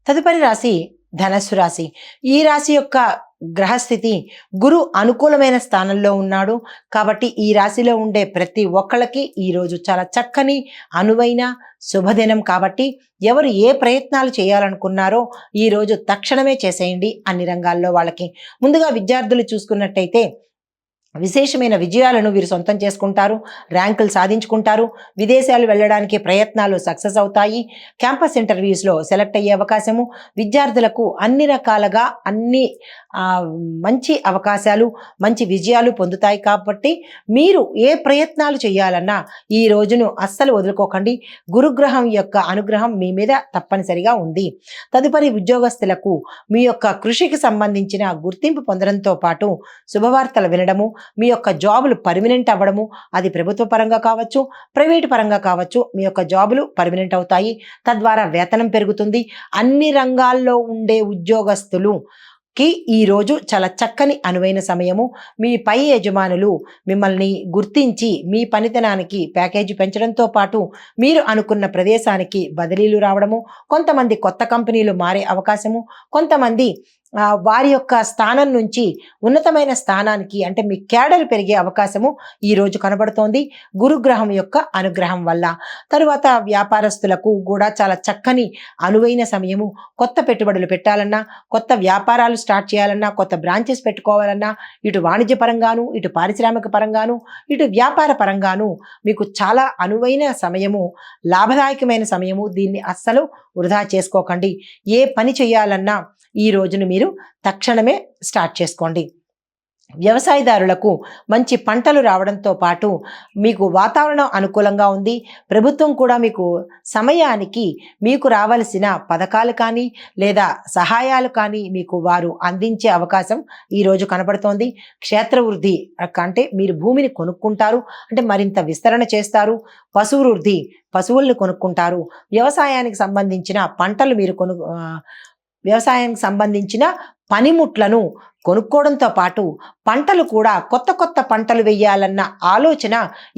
తదుపరి రాశి ధనస్సు రాశి. ఈ రాశి యొక్క గ్రహస్థితి గురు అనుకూలమైన స్థానంలో ఉన్నాడు. కాబట్టి ఈ రాశిలో ఉండే ప్రతి ఒక్కళ్ళకి ఈరోజు చాలా చక్కని అనువైన శుభదినం. కాబట్టి ఎవరు ఏ ప్రయత్నాలు చేయాలనుకున్నారో ఈరోజు తక్షణమే చేసేయండి అన్ని రంగాల్లో వాళ్ళకి. ముందుగా విద్యార్థులు చూసుకున్నట్టయితే విశేషమైన విజయాలను వీరు సొంతం చేసుకుంటారు, ర్యాంకులు సాధించుకుంటారు, విదేశాలు వెళ్ళడానికి ప్రయత్నాలు సక్సెస్ అవుతాయి, క్యాంపస్ ఇంటర్వ్యూస్లో సెలెక్ట్ అయ్యే అవకాశము, విద్యార్థులకు అన్ని రకాలుగా మంచి అవకాశాలు, మంచి విజయాలు పొందుతాయి. కాబట్టి మీరు ఏ ప్రయత్నాలు చేయాలన్నా ఈ రోజును అస్సలు వదులుకోకండి. గురుగ్రహం యొక్క అనుగ్రహం మీ మీద తప్పనిసరిగా ఉంది. తదుపరి ఉద్యోగస్తులకు మీ యొక్క కృషికి సంబంధించిన గుర్తింపు పొందడంతో పాటు శుభవార్తలు వినడము, మీ యొక్క జాబులు పర్మినెంట్ అవ్వడము, అది ప్రభుత్వ పరంగా కావచ్చు, ప్రైవేటు పరంగా కావచ్చు, మీ యొక్క జాబులు పర్మినెంట్ అవుతాయి. తద్వారా వేతనం పెరుగుతుంది. అన్ని రంగాల్లో ఉండే ఉద్యోగస్తులుకి ఈరోజు చాలా చక్కని అనువైన సమయము. మీ పై యజమానులు మిమ్మల్ని గుర్తించి మీ పనితనానికి ప్యాకేజీ పెంచడంతో పాటు మీరు అనుకున్న ప్రదేశానికి బదిలీలు రావడము, కొంతమంది కొత్త కంపెనీలు మారే అవకాశము, కొంతమంది వారి యొక్క స్థానం నుంచి ఉన్నతమైన స్థానానికి అంటే మీ క్యాడర్ పెరిగే అవకాశము ఈరోజు కనబడుతోంది గురుగ్రహం యొక్క అనుగ్రహం వల్ల. తరువాత వ్యాపారస్తులకు కూడా చాలా చక్కని అనువైన సమయము. కొత్త పెట్టుబడులు పెట్టాలన్నా, కొత్త వ్యాపారాలు స్టార్ట్ చేయాలన్నా, కొత్త బ్రాంచెస్ పెట్టుకోవాలన్నా, ఇటు వాణిజ్య పరంగాను, ఇటు పారిశ్రామిక పరంగాను, ఇటు వ్యాపార పరంగాను మీకు చాలా అనువైన సమయము, లాభదాయకమైన సమయము. దీన్ని అస్సలు వృధా చేసుకోకండి. ఏ పని చేయాలన్నా ఈ రోజును మీరు తక్షణమే స్టార్ట్ చేసుకోండి. వ్యవసాయదారులకు మంచి పంటలు రావడంతో పాటు మీకు వాతావరణం అనుకూలంగా ఉంది. ప్రభుత్వం కూడా మీకు సమయానికి మీకు రావాల్సిన పథకాలు కానీ లేదా సహాయాలు కానీ మీకు వారు అందించే అవకాశం ఈరోజు కనబడుతోంది. క్షేత్రవృద్ధి అంటే మీరు భూమిని కొనుక్కుంటారు, అంటే మరింత విస్తరణ చేస్తారు. పశువృద్ధి, పశువుల్ని కొనుక్కుంటారు. వ్యవసాయానికి సంబంధించిన పంటలు మీరు వ్యవసాయానికి సంబంధించిన పనిముట్లను కొనుక్కోవడంతో పాటు పంటలు కూడా కొత్త కొత్త పంటలు వేయాలన్న ఆలోచన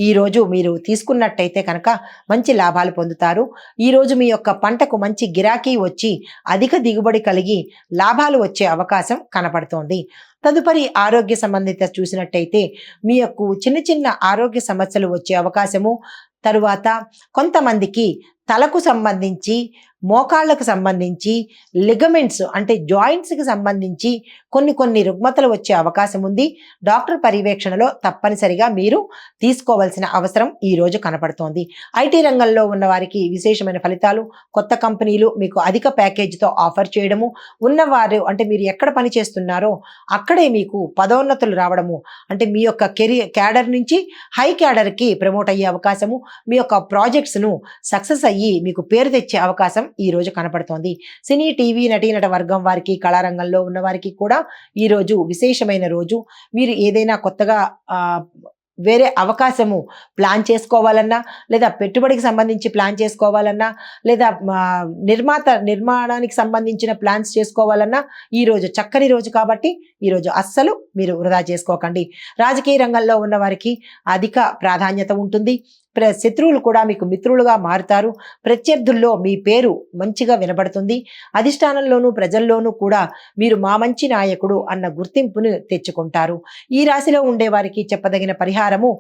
ఈరోజు మీరు తీసుకున్నట్టయితే కనుక మంచి లాభాలు పొందుతారు. ఈరోజు మీ యొక్క పంటకు మంచి గిరాకీ వచ్చి అధిక దిగుబడి కలిగి లాభాలు వచ్చే అవకాశం కనపడుతోంది. తదుపరి ఆరోగ్య సంబంధిత చూసినట్టయితే మీ యొక్క చిన్న చిన్న ఆరోగ్య సమస్యలు వచ్చే అవకాశము. తరువాత కొంతమందికి తలకు సంబంధించి, మోకాళ్ళకు సంబంధించి, లిగమెంట్స్ అంటే జాయింట్స్కి సంబంధించి కొన్ని రుగ్మతలు వచ్చే అవకాశం ఉంది. డాక్టర్ పర్యవేక్షణలో తప్పనిసరిగా మీరు తీసుకోవాల్సిన అవసరం ఈరోజు కనపడుతోంది. ఐటీ రంగంలో ఉన్న వారికి విశేషమైన ఫలితాలు, కొత్త కంపెనీలు మీకు అధిక ప్యాకేజీతో ఆఫర్ చేయడము, ఉన్నవారు అంటే మీరు ఎక్కడ పని చేస్తున్నారో అక్కడే మీకు పదోన్నతులు రావడము, అంటే మీ యొక్క క్యాడర్ నుంచి హై క్యాడర్కి ప్రమోట్ అయ్యే అవకాశము, మీ యొక్క ప్రాజెక్ట్స్ను సక్సెస్ అయ్యి మీకు పేరు తెచ్చే అవకాశం ఈరోజు కనపడుతోంది. సినీ, టీవీ, నటీనట వర్గం వారికి, కళారంగంలో ఉన్న వారికి కూడా ఈరోజు విశేషమైన రోజు. మీరు ఏదైనా కొత్తగా వేరే అవకాశము ప్లాన్ చేసుకోవాలన్నా, లేదా పెట్టుబడికి సంబంధించి ప్లాన్ చేసుకోవాలన్నా, లేదా నిర్మాణానికి సంబంధించిన ప్లాన్స్ చేసుకోవాలన్నా ఈరోజు చక్కని రోజు. కాబట్టి ఈరోజు అస్సలు మీరు వృధా చేసుకోకండి. రాజకీయ రంగంలో ఉన్న వారికి అధిక ప్రాధాన్యత ఉంటుంది. శత్రువులు కూడా మీకు మిత్రులుగా మారుతారు. ప్రత్యర్థుల్లో మీ పేరు మంచిగా వినబడుతుంది. అధిష్టానంలోనూ ప్రజల్లోనూ కూడా మీరు మా మంచి నాయకుడు అన్న గుర్తింపును తెచ్చుకుంటారు. ఈ రాశిలో ఉండే వారికి చెప్పదగిన పరిహారము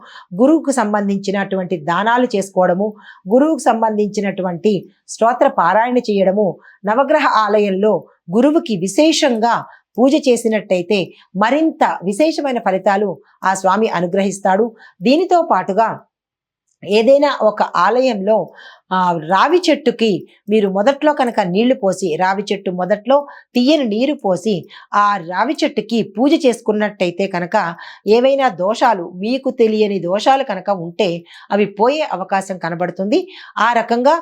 గురువుకు సంబంధించినటువంటి దానాలు చేసుకోవడము, గురువుకు సంబంధించినటువంటి స్తోత్ర పారాయణ చేయడము, నవగ్రహ ఆలయంలో గురువుకి విశేషంగా పూజ చేసినట్టయితే మరింత విశేషమైన ఫలితాలు ఆ స్వామి అనుగ్రహిస్తాడు. దీనితో పాటుగా ఏదైనా ఒక ఆలయంలో రావి చెట్టుకి మీరు మొదట్లో కనుక నీళ్లు పోసి, రావి చెట్టు మొదట్లో తీయని నీరు పోసి ఆ రావి చెట్టుకి పూజ చేసుకున్నట్టయితే కనుక ఏవైనా దోషాలు, మీకు తెలియని దోషాలు కనుక ఉంటే అవి పోయే అవకాశం కనబడుతుంది. ఆ రకంగా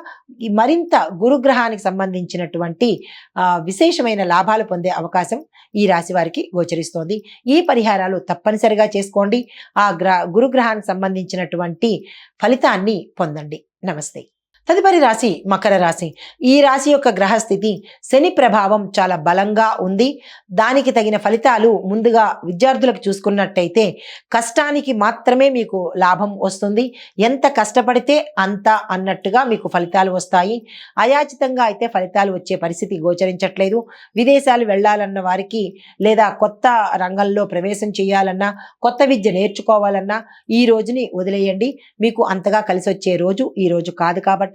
మరింత గురుగ్రహానికి సంబంధించినటువంటి విశేషమైన లాభాలు పొందే అవకాశం ఈ రాశి వారికి గోచరిస్తోంది. ఈ పరిహారాలు తప్పనిసరిగా చేసుకోండి. ఆ గురుగ్రహానికి సంబంధించినటువంటి ఫలితాన్ని పొందండి. నమస్తే. తదుపరి రాశి మకర రాశి. ఈ రాశి యొక్క గ్రహస్థితి శని ప్రభావం చాలా బలంగా ఉంది. దానికి తగిన ఫలితాలు ముందుగా విద్యార్థులకు చూసుకున్నట్టయితే కష్టానికి మాత్రమే మీకు లాభం వస్తుంది. ఎంత కష్టపడితే అంత అన్నట్టుగా మీకు ఫలితాలు వస్తాయి. అయాచితంగా అయితే ఫలితాలు వచ్చే పరిస్థితి గోచరించట్లేదు. విదేశాలు వెళ్ళాలన్న వారికి లేదా కొత్త రంగంలో ప్రవేశం చేయాలన్నా, కొత్త విద్య నేర్చుకోవాలన్నా ఈ రోజుని వదిలేయండి. మీకు అంతగా కలిసి వచ్చే రోజు ఈ రోజు కాదు. కాబట్టి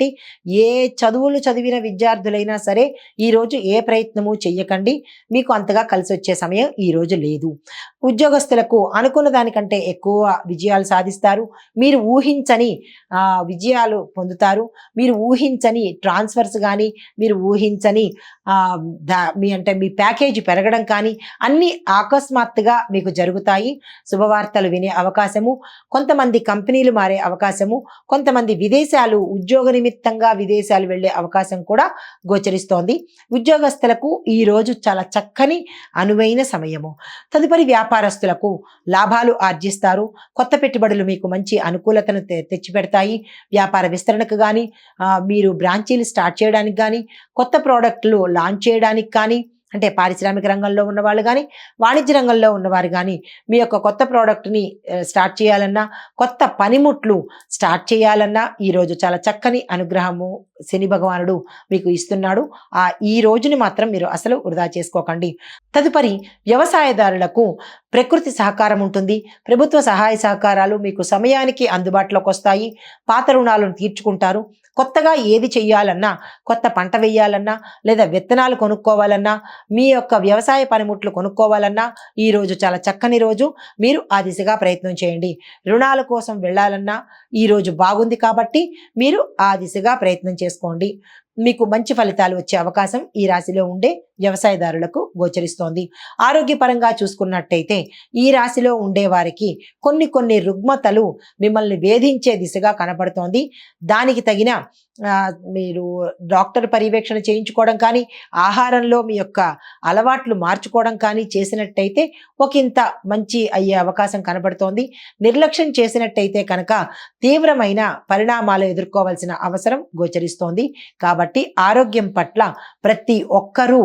ఏ చదువులు చదివిన విద్యార్థులైనా సరే ఈరోజు ఏ ప్రయత్నము చెయ్యకండి. మీకు అంతగా కలిసి వచ్చే సమయం ఈరోజు లేదు. ఉద్యోగస్తులకు అనుకున్న దానికంటే ఎక్కువ విజయాలు సాధిస్తారు. మీరు ఊహించని విజయాలు పొందుతారు. మీరు ఊహించని ట్రాన్స్ఫర్స్ కానీ, మీరు ఊహించని మీ ప్యాకేజీ పెరగడం కానీ అన్నీ అకస్మాత్తుగా మీకు జరుగుతాయి. శుభవార్తలు వినే అవకాశము, కొంతమంది కంపెనీలు మారే అవకాశము, కొంతమంది విదేశాలు ఉద్యోగ నిమిత్తంగా విదేశాలు వెళ్ళే అవకాశం కూడా గోచరిస్తోంది. ఉద్యోగస్తులకు ఈ రోజు చాలా చక్కని అనువైన సమయము. తదుపరి వ్యాపారస్తులకు లాభాలు ఆర్జిస్తారు. కొత్త పెట్టుబడులు మీకు మంచి అనుకూలతను తెచ్చిపెడతాయి. వ్యాపార విస్తరణకు కానీ, మీరు బ్రాంచీలు స్టార్ట్ చేయడానికి కానీ, కొత్త ప్రోడక్ట్లు లాంచ్ చేయడానికి కానీ, అంటే పారిశ్రామిక రంగంలో ఉన్నవాళ్ళు కానీ, వాణిజ్య రంగంలో ఉన్నవారు కానీ మీ యొక్క కొత్త ప్రోడక్ట్ని స్టార్ట్ చేయాలన్నా, కొత్త పనిముట్లు స్టార్ట్ చేయాలన్నా ఈరోజు చాలా చక్కని అనుగ్రహము శని భగవానుడు మీకు ఇస్తున్నాడు. ఈ రోజుని మాత్రం మీరు అసలు వృధా చేసుకోకండి. తదుపరి వ్యవసాయదారులకు ప్రకృతి సహకారం ఉంటుంది. ప్రభుత్వ సహాయ సహకారాలు మీకు సమయానికి అందుబాటులోకి వస్తాయి. పాత రుణాలను తీర్చుకుంటారు. కొత్తగా ఏది చెయ్యాలన్నా, కొత్త పంట వేయాలన్నా, లేదా విత్తనాలు కొనుక్కోవాలన్నా, మీ యొక్క వ్యవసాయ పనిముట్లు కొనుక్కోవాలన్నా ఈరోజు చాలా చక్కని రోజు. మీరు ఆ దిశగా ప్రయత్నం చేయండి. రుణాల కోసం వెళ్ళాలన్నా ఈరోజు బాగుంది కాబట్టి మీరు ఆ దిశగా ప్రయత్నం చేసుకోండి. మీకు మంచి ఫలితాలు వచ్చే అవకాశం ఈ రాశిలో ఉండే వ్యవసాయదారులకు గోచరిస్తోంది. ఆరోగ్యపరంగా చూసుకున్నట్టయితే ఈ రాశిలో ఉండే వారికి కొన్ని రుగ్మతలు మిమ్మల్ని వేధించే దిశగా కనపడుతోంది. దానికి తగిన మీరు డాక్టర్ పర్యవేక్షణ చేయించుకోవడం కానీ, ఆహారంలో మీ యొక్క అలవాట్లు మార్చుకోవడం కానీ చేసినట్టయితే ఒకంత మంచి అయ్యే అవకాశం కనబడుతోంది. నిర్లక్ష్యం చేసినట్టయితే కనుక తీవ్రమైన పరిణామాలు ఎదుర్కోవాల్సిన అవసరం గోచరిస్తోంది. కాబట్టి ఆరోగ్యం పట్ల ప్రతి ఒక్కరూ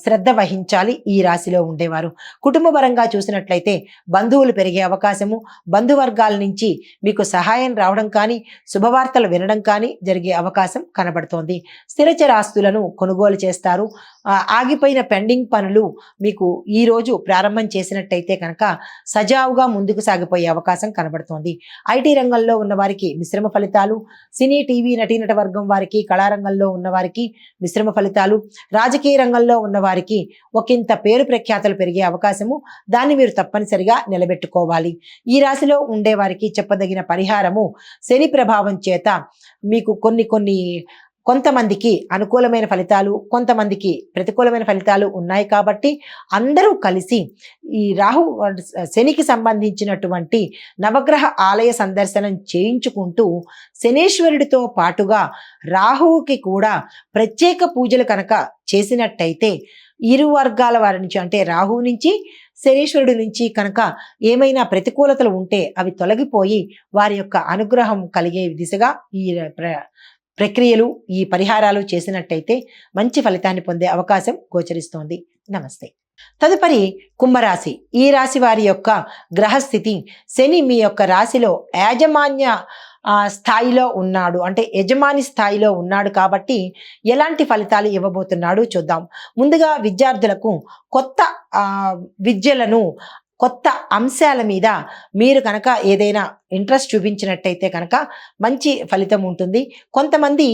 శ్రద్ధ వహించాలి ఈ రాశిలో ఉండేవారు. కుటుంబపరంగా చూసినట్లయితే బంధువులు పెరిగే అవకాశము, బంధువర్గాల నుంచి మీకు సహాయం రావడం కానీ, శుభవార్తలు వినడం కానీ జరిగే అవకాశం కనబడుతోంది. స్థిరచర ఆస్తులను కొనుగోలు చేస్తారు. ఆగిపోయిన పెండింగ్ పనులు మీకు ఈరోజు ప్రారంభం చేసినట్టయితే కనుక సజావుగా ముందుకు సాగిపోయే అవకాశం కనబడుతోంది. ఐటీ రంగంలో ఉన్న వారికి మిశ్రమ ఫలితాలు, సినీ టీవీ నటీనట వర్గం వారికి, కళారంగంలో ఉన్న వారికి మిశ్రమ ఫలితాలు, రాజకీయ రంగంలో ఉన్న వారికి ఒకంత పేరు ప్రఖ్యాతలు పెరిగే అవకాశము, దాన్ని మీరు తప్పనిసరిగా నిలబెట్టుకోవాలి. ఈ రాశిలో ఉండే వారికి చెప్పదగిన పరిహారము శని ప్రభావం చేత మీకు కొంతమందికి అనుకూలమైన ఫలితాలు, కొంతమందికి ప్రతికూలమైన ఫలితాలు ఉన్నాయి. కాబట్టి అందరూ కలిసి ఈ శనికి సంబంధించినటువంటి నవగ్రహ ఆలయ సందర్శనం చేయించుకుంటూ శనేశ్వరుడితో పాటుగా రాహువుకి కూడా ప్రత్యేక పూజలు కనుక చేసినట్టయితే ఇరు వర్గాల వారి నుంచి, అంటే రాహువు నుంచి శనీశ్వరుడి నుంచి కనుక ఏమైనా ప్రతికూలతలు ఉంటే అవి తొలగిపోయి వారి యొక్క అనుగ్రహం కలిగే దిశగా ఈ ప్రక్రియలు, ఈ పరిహారాలు చేసినట్టయితే మంచి ఫలితాన్ని పొందే అవకాశం గోచరిస్తోంది. నమస్తే. తదుపరి కుంభరాశి. ఈ రాశి వారి యొక్క గ్రహస్థితి శని మీ యొక్క రాశిలో యాజమాన్య స్థాయిలో ఉన్నాడు, అంటే యజమాని స్థాయిలో ఉన్నాడు. కాబట్టి ఎలాంటి ఫలితాలు ఇవ్వబోతున్నాడు చూద్దాం. ముందుగా విద్యార్థులకు కొత్త విద్యలను, కొత్త అంశాల మీద మీరు కనుక ఏదైనా ఇంట్రెస్ట్ చూపించినట్టయితే కనుక మంచి ఫలితం ఉంటుంది. కొంతమంది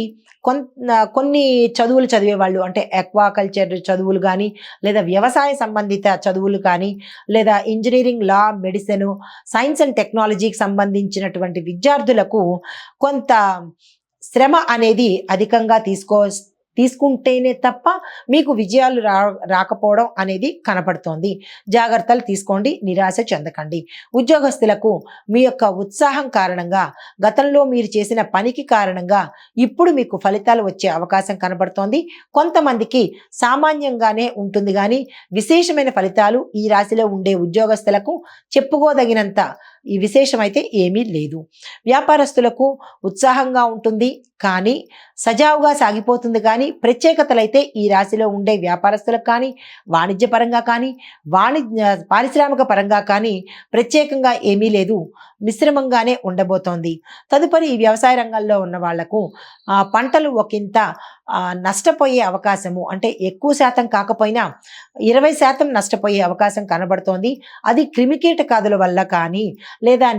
కొన్ని చదువులు చదివేవాళ్ళు, అంటే ఆక్వాకల్చర్ చదువులు కానీ, లేదా వ్యవసాయ సంబంధిత చదువులు కానీ, లేదా engineering, law, medicine, science and టెక్నాలజీకి సంబంధించినటువంటి విద్యార్థులకు కొంత శ్రమ అనేది అధికంగా తీసుకుంటేనే తప్ప మీకు విజయాలు రాకపోవడం అనేది కనపడుతోంది. జాగ్రత్తలు తీసుకోండి, నిరాశ చెందకండి. ఉద్యోగస్తులకు మీ యొక్క ఉత్సాహం కారణంగా, గతంలో మీరు చేసిన పనికి కారణంగా ఇప్పుడు మీకు ఫలితాలు వచ్చే అవకాశం కనబడుతోంది. కొంతమందికి సామాన్యంగానే ఉంటుంది కానీ విశేషమైన ఫలితాలు ఈ రాశిలో ఉండే ఉద్యోగస్తులకు చెప్పుకోదగినంత ఈ విశేషం అయితే ఏమీ లేదు. వ్యాపారస్తులకు ఉత్సాహంగా ఉంటుంది, కానీ సజావుగా సాగిపోతుంది. కానీ ప్రత్యేకతలైతే ఈ రాశిలో ఉండే వ్యాపారస్తులకు కానీ, వాణిజ్యపరంగా కానీ, పారిశ్రామిక పరంగా కానీ ప్రత్యేకంగా ఏమీ లేదు. మిశ్రమంగానే ఉండబోతోంది. తదుపరి ఈ వ్యవసాయ రంగంలో ఉన్న వాళ్లకు పంటలు ఒకంత నష్టపోయే అవకాశము, అంటే ఎక్కువ శాతం కాకపోయినా 20% నష్టపోయే అవకాశం కనబడుతోంది. అది క్రిమికీటకాదుల వల్ల కానీ, లేదా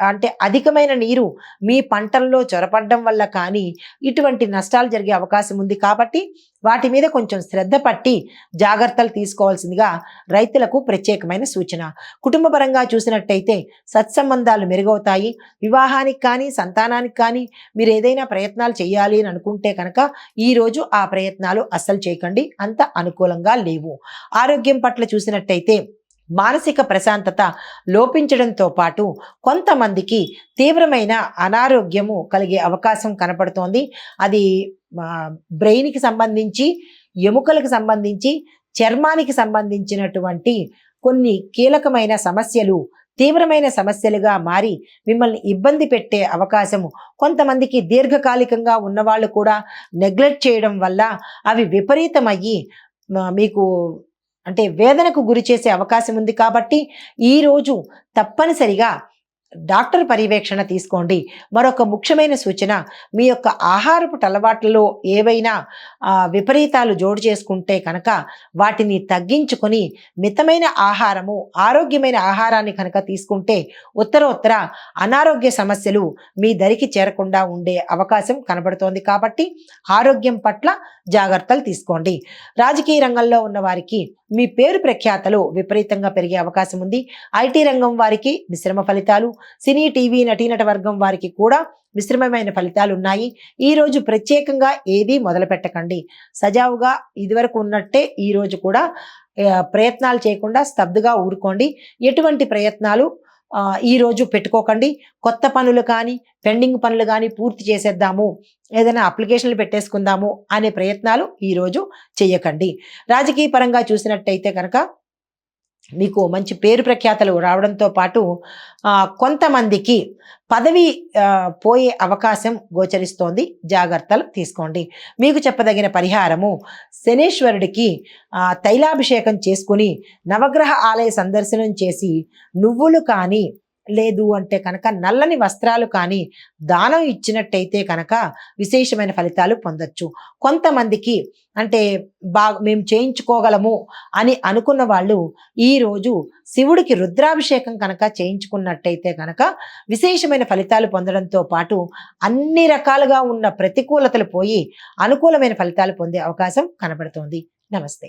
అంటే అధికమైన నీరు మీ పంటల్లో చొరపడడం వల్ల కానీ ఇటువంటి నష్టాలు జరిగే అవకాశం ఉంది. కాబట్టి వాటి మీద కొంచెం శ్రద్ధ పట్టి జాగ్రత్తలు తీసుకోవాల్సిందిగా రైతులకు ప్రత్యేకమైన సూచన. కుటుంబపరంగా చూసినట్టయితే సత్సంబంధాలు మెరుగవుతాయి. వివాహానికి కానీ, సంతానానికి కానీ మీరు ఏదైనా ప్రయత్నాలు చేయాలి అని అనుకుంటే కనుక ఈరోజు ఆ ప్రయత్నాలు అస్సలు చేయకండి, అంత అనుకూలంగా లేవు. ఆరోగ్యం పట్ల చూసినట్టయితే మానసిక ప్రశాంతత లోపించడంతో పాటు కొంతమందికి తీవ్రమైన అనారోగ్యము కలిగే అవకాశం కనపడుతోంది. అది బ్రెయిన్కి సంబంధించి, ఎముకలకు సంబంధించి, చర్మానికి సంబంధించినటువంటి కొన్ని కీలకమైన సమస్యలు తీవ్రమైన సమస్యలుగా మారి మిమ్మల్ని ఇబ్బంది పెట్టే అవకాశము, కొంతమందికి దీర్ఘకాలికంగా ఉన్నవాళ్ళు కూడా నెగ్లెక్ట్ చేయడం వల్ల అవి విపరీతమయ్యి మీకు అంటే వేదనకు గురి చేసే అవకాశం ఉంది. కాబట్టి ఈరోజు తప్పనిసరిగా డాక్టర్ పర్యవేక్షణ తీసుకోండి. మరొక ముఖ్యమైన సూచన, మీ యొక్క ఆహారపు అలవాట్లలో ఏవైనా విపరీతాలు జోడు చేసుకుంటే కనుక వాటిని తగ్గించుకొని మితమైన ఆహారము, ఆరోగ్యమైన ఆహారాన్ని కనుక తీసుకుంటే ఉత్తర అనారోగ్య సమస్యలు మీ దరికి చేరకుండా ఉండే అవకాశం కనబడుతోంది. కాబట్టి ఆరోగ్యం పట్ల జాగ్రత్తలు తీసుకోండి. రాజకీయ రంగంలో ఉన్న వారికి మీ పేరు ప్రఖ్యాతలు విపరీతంగా పెరిగే అవకాశం ఉంది. ఐటీ రంగం వారికి మిశ్రమ ఫలితాలు, సినీ టీవీ నటీనట వర్గం వారికి కూడా మిశ్రమమైన ఫలితాలు ఉన్నాయి. ఈరోజు ప్రత్యేకంగా ఏది మొదలు పెట్టకండి. సజావుగా ఇదివరకు ఉన్నట్టే ఈరోజు కూడా ప్రయత్నాలు చేయకుండా స్తబ్దుగా ఊరుకోండి. ఎటువంటి ప్రయత్నాలు ఈరోజు పెట్టుకోకండి. కొత్త పనులు కానీ, పెండింగ్ పనులు కానీ పూర్తి చేసేద్దాము, ఏదైనా అప్లికేషన్లు పెట్టేసుకుందాము అనే ప్రయత్నాలు ఈరోజు చేయకండి. రాజకీయ పరంగా చూసినట్టయితే కనుక మీకు మంచి పేరు ప్రఖ్యాతలు రావడంతో పాటు కొంతమందికి పదవి పోయే అవకాశం గోచరిస్తోంది. జాగ్రత్తలు తీసుకోండి. మీకు చెప్పదగిన పరిహారము, శనేశ్వరుడికి తైలాభిషేకం చేసుకుని నవగ్రహ ఆలయ సందర్శనం చేసి నువ్వులు కానీ, లేదు అంటే కనుక నల్లని వస్త్రాలు కానీ దానం ఇచ్చినట్టయితే కనుక విశేషమైన ఫలితాలు పొందొచ్చు. కొంతమందికి అంటే మేము చేయించుకోగలము అని అనుకున్న వాళ్ళు ఈరోజు శివుడికి రుద్రాభిషేకం కనుక చేయించుకున్నట్టయితే కనుక విశేషమైన ఫలితాలు పొందడంతో పాటు అన్ని రకాలుగా ఉన్న ప్రతికూలతలు పోయి అనుకూలమైన ఫలితాలు పొందే అవకాశం కనబడుతోంది. నమస్తే.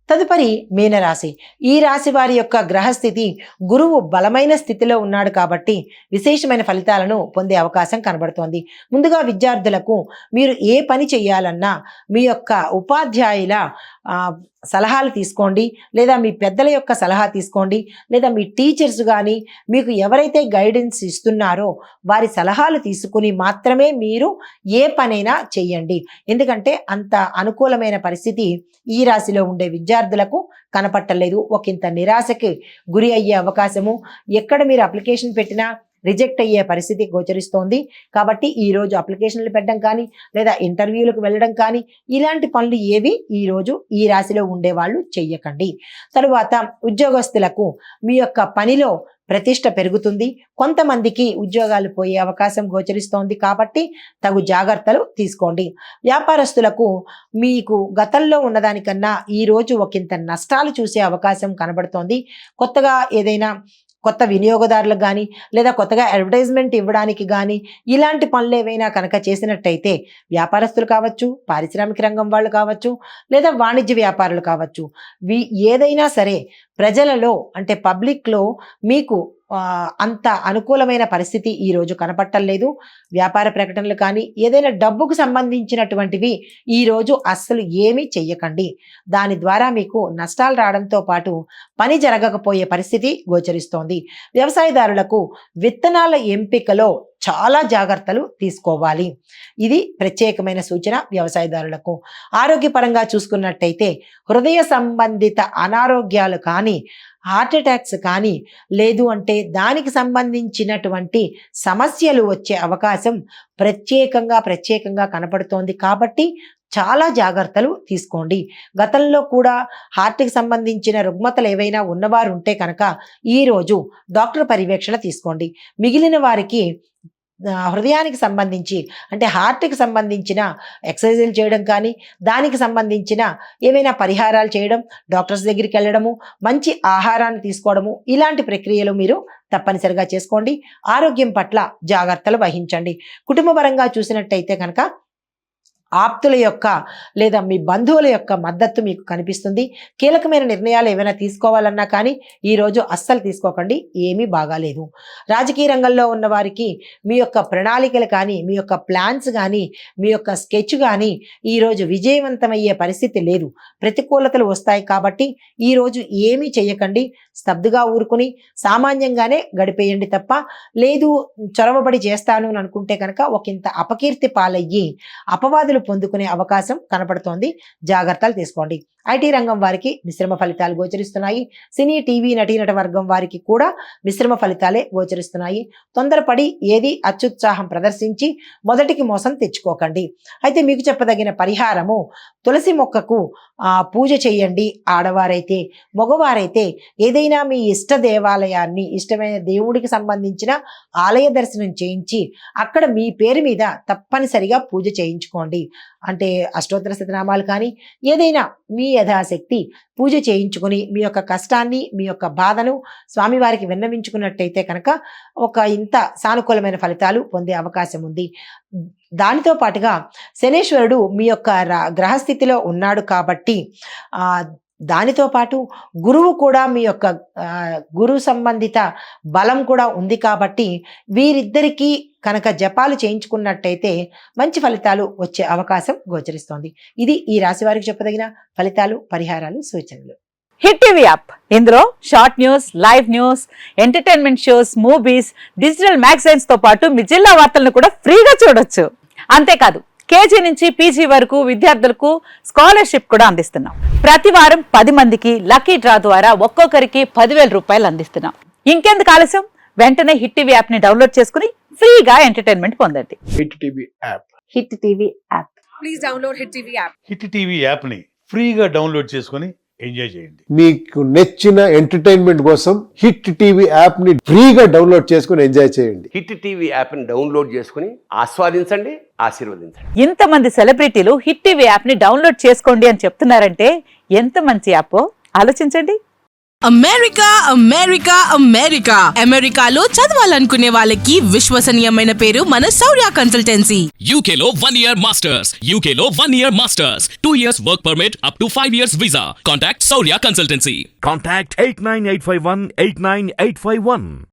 తదుపరి మీనరాశి. ఈ రాశి వారి యొక్క గ్రహస్థితి, గురువు బలమైన స్థితిలో ఉన్నాడు కాబట్టి విశేషమైన ఫలితాలను పొందే అవకాశం కనబడుతోంది. ముందుగా విద్యార్థులకు మీరు ఏ పని చేయాలన్నా మీ యొక్క ఉపాధ్యాయుల సలహాలు తీసుకోండి, లేదా మీ పెద్దల యొక్క సలహా తీసుకోండి, లేదా మీ టీచర్స్ కానీ మీకు ఎవరైతే గైడెన్స్ ఇస్తున్నారో వారి సలహాలు తీసుకుని మాత్రమే మీరు ఏ పనైనా చెయ్యండి. ఎందుకంటే అంత అనుకూలమైన పరిస్థితి ఈ రాశిలో ఉండే విద్యార్థులకు కనపట్టలేదు. ఒకంత నిరాశకి గురి అయ్యే అవకాశము, ఎక్కడ మీరు అప్లికేషన్ పెట్టినా రిజెక్ట్ అయ్యే పరిస్థితి గోచరిస్తోంది. కాబట్టి ఈరోజు అప్లికేషన్లు పెట్టడం కానీ, లేదా ఇంటర్వ్యూలకు వెళ్ళడం కానీ ఇలాంటి పనులు ఏవి ఈరోజు ఈ రాశిలో ఉండేవాళ్ళు చెయ్యకండి. తరువాత ఉద్యోగస్తులకు మీ యొక్క పనిలో ప్రతిష్ట పెరుగుతుంది. కొంతమందికి ఉద్యోగాలు పోయే అవకాశం గోచరిస్తోంది. కాబట్టి తగు జాగ్రత్తలు తీసుకోండి. వ్యాపారస్తులకు మీకు గతంలో ఉన్నదానికన్నా ఈరోజు ఒకంత నష్టాలు చూసే అవకాశం కనబడుతోంది. కొత్తగా ఏదైనా కొత్త వినియోగదారులకు కానీ, లేదా కొత్తగా అడ్వర్టైజ్మెంట్ ఇవ్వడానికి కానీ ఇలాంటి పనులు ఏవైనా కనుక చేసినట్టయితే వ్యాపారస్తులు కావచ్చు, పారిశ్రామిక రంగం వాళ్ళు కావచ్చు, లేదా వాణిజ్య వ్యాపారులు కావచ్చు, ఏదైనా సరే ప్రజలలో అంటే పబ్లిక్లో మీకు అంత అనుకూలమైన పరిస్థితి ఈరోజు కనపట్టలేదు. వ్యాపార ప్రకటనలు కానీ ఏదైనా డబ్బుకు సంబంధించినటువంటివి ఈరోజు అస్సలు ఏమీ చెయ్యకండి. దాని ద్వారా మీకు నష్టాలు రావడంతో పాటు పని జరగకపోయే పరిస్థితి గోచరిస్తోంది. వ్యవసాయదారులకు విత్తనాల ఎంపికలో చాలా జాగ్రత్తలు తీసుకోవాలి. ఇది ప్రత్యేకమైన సూచన వ్యవసాయదారులకు. ఆరోగ్యపరంగా చూసుకున్నట్టయితే హృదయ సంబంధిత అనారోగ్యాలు కానీ, హార్ట్ అటాక్స్ కానీ, లేదు అంటే దానికి సంబంధించినటువంటి సమస్యలు వచ్చే అవకాశం ప్రత్యేకంగా కనపడుతోంది. కాబట్టి చాలా జాగ్రత్తలు తీసుకోండి. గతంలో కూడా హార్ట్కి సంబంధించిన రుగ్మతలు ఏవైనా ఉన్నవారు ఉంటే కనుక ఈరోజు డాక్టర్ పర్యవేక్షణ తీసుకోండి. మిగిలిన వారికి హృదయానికి సంబంధించి అంటే హార్ట్కి సంబంధించిన ఎక్సర్సైజులు చేయడం కానీ, దానికి సంబంధించిన ఏవైనా పరిహారాలు చేయడం, డాక్టర్స్ దగ్గరికి వెళ్ళడము, మంచి ఆహారాన్ని తీసుకోవడము, ఇలాంటి ప్రక్రియలు మీరు తప్పనిసరిగా చేసుకోండి. ఆరోగ్యం పట్ల జాగ్రత్తలు వహించండి. కుటుంబపరంగా చూసినట్టయితే కనుక ఆప్తుల యొక్క లేదా మీ బంధువుల యొక్క మద్దతు మీకు కనిపిస్తుంది. కీలకమైన నిర్ణయాలు ఏమైనా తీసుకోవాలన్నా కానీ ఈరోజు అస్సలు తీసుకోకండి, ఏమీ బాగాలేదు. రాజకీయ రంగంలో ఉన్న వారికి మీ యొక్క ప్రణాళికలు కానీ, మీ యొక్క ప్లాన్స్ కానీ, మీ యొక్క స్కెచ్ కానీ ఈరోజు విజయవంతమయ్యే పరిస్థితి లేదు. ప్రతికూలతలు వస్తాయి. కాబట్టి ఈరోజు ఏమీ చేయకండి, స్తబ్దుగా ఊరుకుని సామాన్యంగానే గడిపేయండి తప్ప, లేదు చొరవబడి చేస్తాను అని అనుకుంటే కనుక ఒకంత అపకీర్తి పాలయ్యి అపవాదులు పొందుకునే అవకాశం కనపడుతోంది. జాగ్రత్తలు తీసుకోండి. ఐటీ రంగం వారికి మిశ్రమ ఫలితాలు గోచరిస్తున్నాయి. సినీ టీవీ నటీనట వర్గం వారికి కూడా మిశ్రమ ఫలితాలే గోచరిస్తున్నాయి. తొందరపడి ఏది అత్యుత్సాహం ప్రదర్శించి మొదటికి మోసం తెచ్చుకోకండి. అయితే మీకు చెప్పదగిన పరిహారము, తులసి మొక్కకు పూజ చేయండి. ఆడవారైతే, మగవారైతే ఏదైనా మీ ఇష్ట దేవాలయాన్ని, ఇష్టమైన దేవుడికి సంబంధించిన ఆలయ దర్శనం చేయించి అక్కడ మీ పేరు మీద తప్పనిసరిగా పూజ చేయించుకోండి. అంటే అష్టోత్తర శతనామాలు కానీ ఏదైనా మీ యథాశక్తి పూజ చేయించుకొని మీ యొక్క కష్టాన్ని, మీ యొక్క బాధను స్వామివారికి విన్నవించుకున్నట్టయితే కనుక ఒక ఇంత సానుకూలమైన ఫలితాలు పొందే అవకాశం ఉంది. దానితో పాటుగా శనేశ్వరుడు మీ యొక్క గ్రహస్థితిలో ఉన్నాడు కాబట్టి దానితో పాటు గురువు కూడా మీ యొక్క గురు సంబంధిత బలం కూడా ఉంది కాబట్టి వీరిద్దరికీ కనుక జపాలు చేయించుకున్నట్టయితే మంచి ఫలితాలు వచ్చే అవకాశం గోచరిస్తోంది. ఇది ఈ రాశి వారికి చెప్పదగిన ఫలితాలు, పరిహారాలు, సూచనలు. హిట్ టీవీ యాప్, ఇందులో short news, live news, entertainment shows, movies, digital magazines తో పాటు మీ జిల్లా వార్తలను కూడా ఫ్రీగా చూడొచ్చు. అంతేకాదు కేజీ నుంచి పీజీ వరకు విద్యార్థులకు స్కాలర్షిప్ కూడా అందిస్తున్నాం. ప్రతి వారం 10 మందికి లక్కీ డ్రా ద్వారా ఒక్కొక్కరికి 10,000 రూపాయలు అందిస్తున్నాం. ఇంకెందుకు ఆలస్యం, వెంటనే హిట్ టీవీ యాప్ ని డౌన్లోడ్ చేసుకుని ఫ్రీగా ఎంటర్టైన్మెంట్ పొందండి. Hit TV app. Hit TV app. Please download hit TV app. Hit TV app ని ఫ్రీగా డౌన్లోడ్ చేసుకుని ఎంజాయ్ చేయండి. మీకు నచ్చిన ఎంటర్టైన్మెంట్ కోసం హిట్ టీవీ యాప్ ని ఫ్రీగా డౌన్లోడ్ చేసుకుని ఎంజాయ్ చేయండి. హిట్ టీవీ యాప్ ని డౌన్లోడ్ చేసుకుని ఆస్వాదించండి, ఆశీర్వదించండి. ఇంతమంది సెలబ్రిటీలు హిట్ టీవీ యాప్ ని డౌన్లోడ్ చేసుకోండి అని చెప్తున్నారంటే ఎంత మంచి యాప్ ఆలోచించండి. అమెరికా అమెరికాలో చదవాలనుకునే వాళ్ళకి విశ్వసనీయమైన పేరు మన శౌర్య కన్సల్టెన్సీ. UK లో 1 year masters, UK లో 1 year masters, 2 years work permit up to 5 years visa. Contact Saurya Consultancy. Contact 89851 89851.